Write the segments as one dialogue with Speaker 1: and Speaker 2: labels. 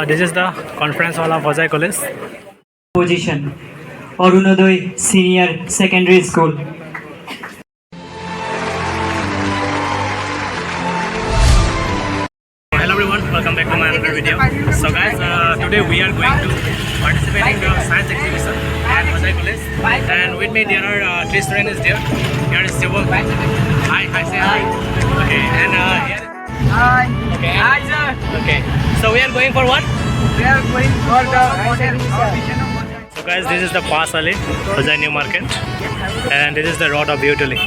Speaker 1: This is the conference hall of Hojai College.
Speaker 2: Position Arunoday Senior Secondary School.
Speaker 1: Hello everyone, welcome back to my another video. So guys, today we are going to participate in the science exhibition at Hojai College. And with me there are three students there. Here is Shivam. Hi, say hi. Okay, and here.
Speaker 3: Hi.
Speaker 1: Okay.
Speaker 3: Hi, sir.
Speaker 1: Okay. So we are going for what?
Speaker 3: We are going for the audition of Hojai.
Speaker 1: So guys, this is the Pass Alley, Hojai New Market, and this is the road of Beautily.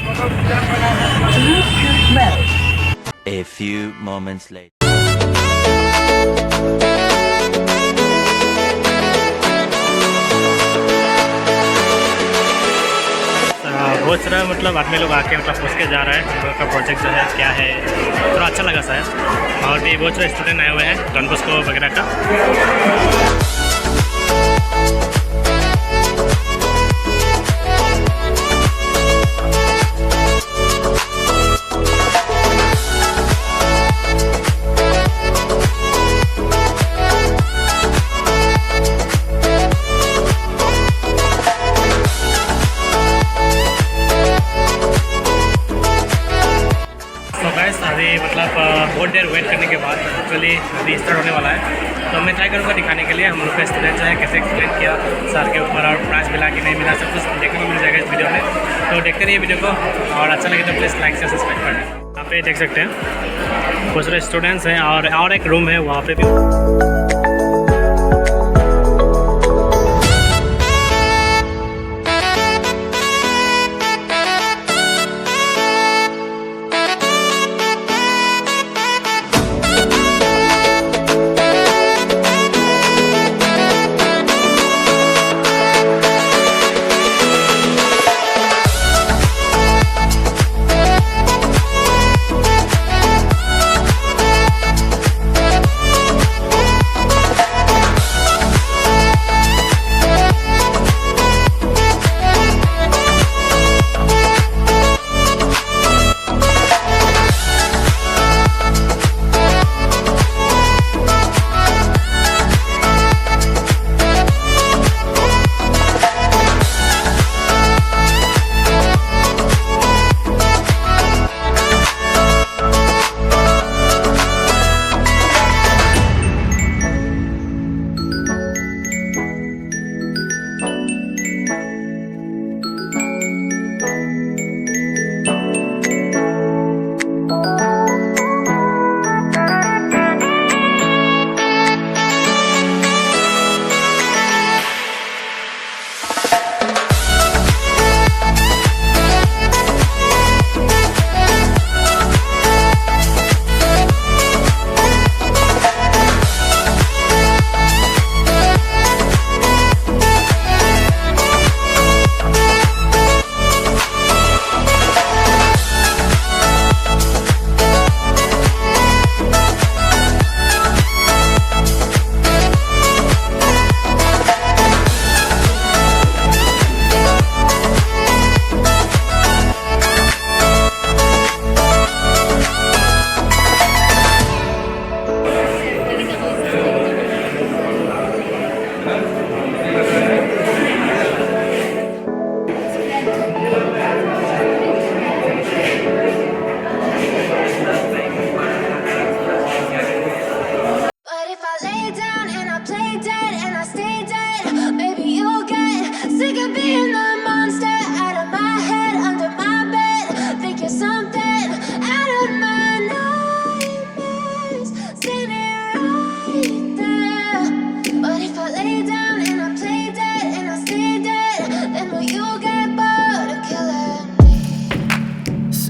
Speaker 4: A few moments later.
Speaker 1: बहुत सारा मतलब आदमी लोग आके मतलब पूछ के जा रहा है हम लोग का प्रोजेक्ट जो है क्या है, थोड़ा अच्छा लगा शायद। और भी बहुत सारे स्टूडेंट आए हुए हैं डॉन बॉस्को वगैरह का। अभी मतलब बहुत देर वेट करने के बाद एक्चुअली अभी स्टार्ट होने वाला है, तो मैं ट्राई करूँगा दिखाने के लिए हम लोग का स्टूडेंट जो है कैसे एक्सप्लेन किया सर के ऊपर और प्राइस मिला कि नहीं मिला, सब कुछ देखने को मिल जाएगा इस वीडियो में। तो देखते रहिए वीडियो को, और अच्छा लगे तो प्लीज़ लाइक से सब्सक्राइब करें। यहाँ पे देख सकते हैं कुछ सारे स्टूडेंट्स हैं और एक रूम है वहाँ पे भी।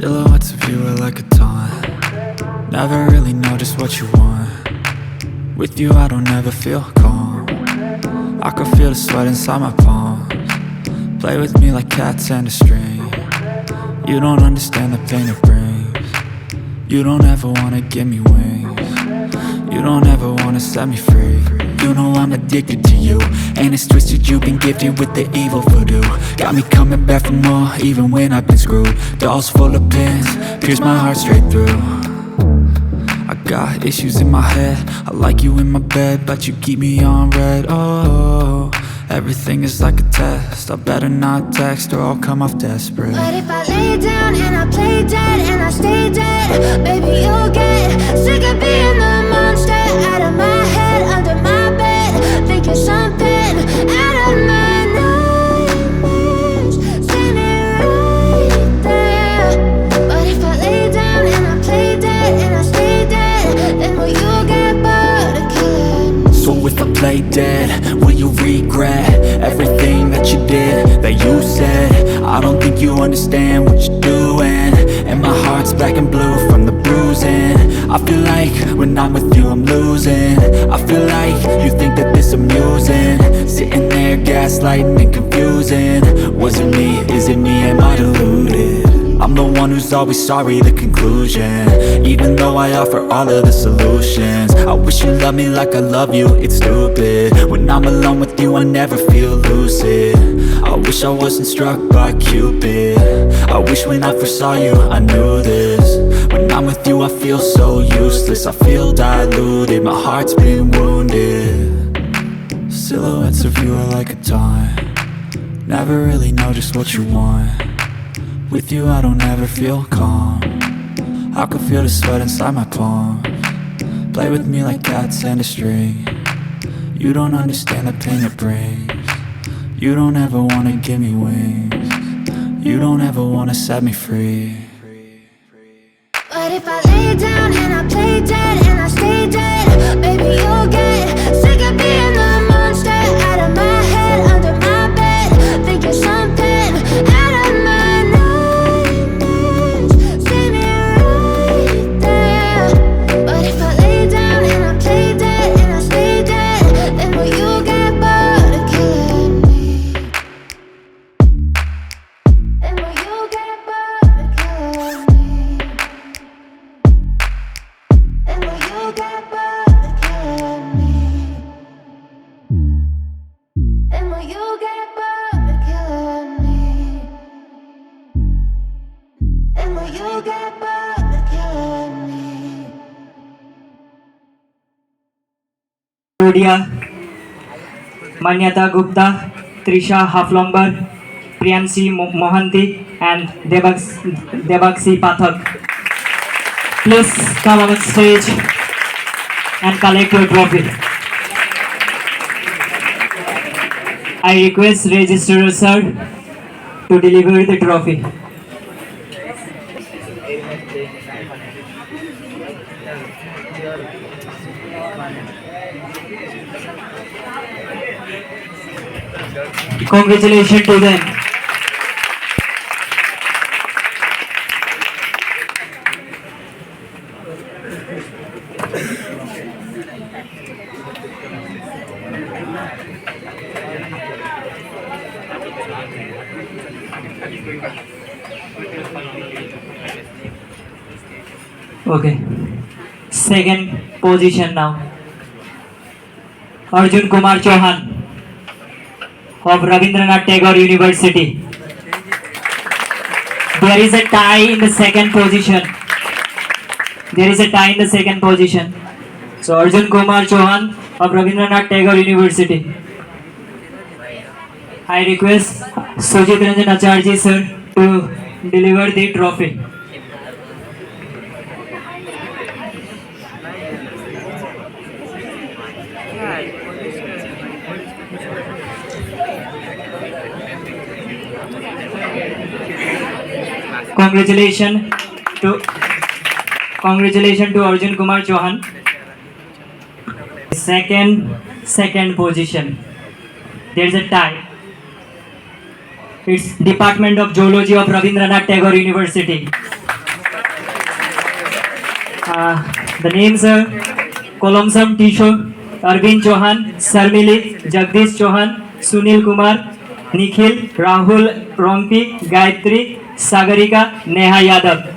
Speaker 5: Silhouettes of you are like a taunt. Never really know just what you want. With you I don't ever feel calm. I can feel the sweat inside my palms. Play with me like cats and a string. You don't understand the pain it brings. You don't ever wanna give me wings. You don't ever wanna set me free. You know I'm addicted to you, and it's twisted, you've been gifted with the evil voodoo. Got me coming back for more, even when I've been screwed. Dolls full of pins, pierce my heart straight through. got issues in my head. I like you in my bed, but you keep me on red. Oh, everything is like a test. I better not text or I'll come off desperate.
Speaker 6: But if I lay down and I play dead and I stay dead, baby, you'll get sick of being the monster out of my head, under my bed, thinking something out of my nightmares, standing right there. But if I lay down and I play dead and I stay dead, then will you get bored of killing me?
Speaker 5: So if I play dead, will you regret everything that you did, that you said? I don't think you understand what you're doing, and my heart's black and blue from the bruising. I feel like when I'm with you I'm losing. I feel like you think that this amusing, sitting there gaslighting and confusing. Was it me? Is it me? Am I deluded? I'm the one who's always sorry, the conclusion, even though I offer all of the solutions. I wish you loved me like I love you, it's stupid. When I'm alone with you I never feel lucid. I wish I wasn't struck by Cupid. I wish when I first saw you I knew this. When I'm with you I feel so useless, I feel diluted, my heart's been wounded. Silhouettes of you are like a taunt, never really know just what you want. With you I don't ever feel calm, I can feel the sweat inside my palms. Play with me like cats and a string. You don't understand the pain it brings. You don't ever wanna give me wings. You don't ever wanna set me free.
Speaker 6: But if I lay down and I play dead and I stay dead, baby, you'll get sick of being the monster out of my head, under my bed, thinking something out of my nightmares, standing right there. But if I lay down and I play dead and I stay dead, then will you get bored of killing me? Then will you get bored of killing me? Then will you get bored of killing me? Then will you get bored of killing me? Then will you get bored of killing me?
Speaker 2: Rodia, Manyata Gupta, Trisha Haflomber, Priyansi Mohanty, and Debaksi Pathak. Please come on stage and collect your trophy. I request Registrar Sir to deliver the trophy. Congratulations to them. Okay. Second position now. Arjun Kumar Chauhan of Rabindranath Tagore University. There is a tie in the second position. So Arjun Kumar Chauhan of Rabindranath Tagore University. I request Sujit Ranjan Acharji sir to deliver the trophy. Congratulations to Arjun Kumar Chauhan. Second position. There is a tie. It's Department of Zoology of Rabindranath Tagore University. The names are Kolomsam Tisho, Arvind Chauhan, Sarmili, Jagdish Chauhan, Sunil Kumar, Nikhil, Rahul, Rompi, Gayatri, Sagarika, Neha Yadav.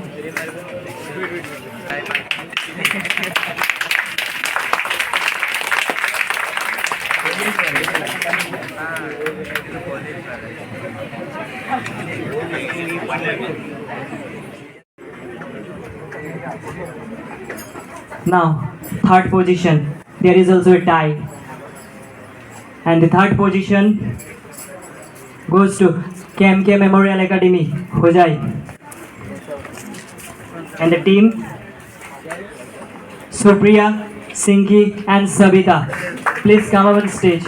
Speaker 2: Now, third position. There is also a tie. And the third position goes to KMK Memorial Academy, Hojai. And the team, Supriya, Singhi and Sabita. Please come up on stage.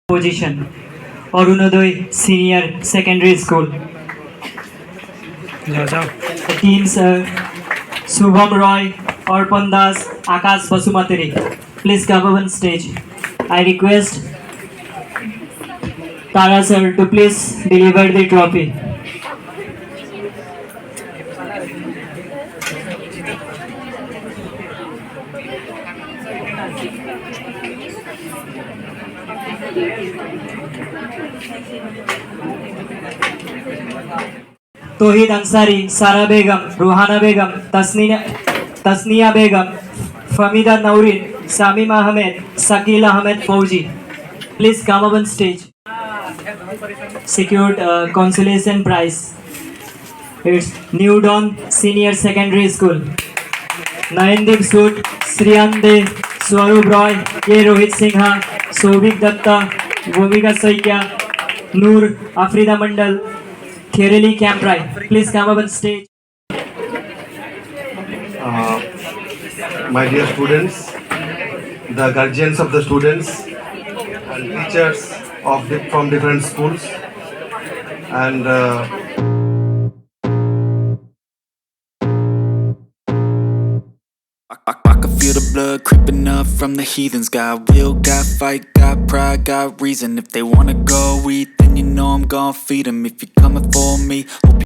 Speaker 2: Position, Arunoday Senior Secondary School. The teams are Subham Roy, Arpan Das, Akash Basumatari. Please come up on stage. I request Tara sir to please deliver the trophy. Tohid Ansari, Sara Begum, Ruhana Begum, Tasniya Begum, Famida Naurin, Samim Ahmed, Sakil Ahmed Fauji. Please come up on stage. Secured consolation prize. It's New Dawn Senior Secondary School. Nayandeep Sood, Sriyande, Swarup Roy, K. Rohit Singha, Sobhik Datta, Bhumika Saikya, Noor, Afrida Mandal, Khereli Camprai. Please come up on stage.
Speaker 7: My dear students, the guardians of the students and teachers from different schools, and
Speaker 5: I can feel the blood creeping up from the heathens. Got will, got fight, got pride, got reason. If they wanna go eat, then you know I'm gon' feed them. If you're coming for me, hope you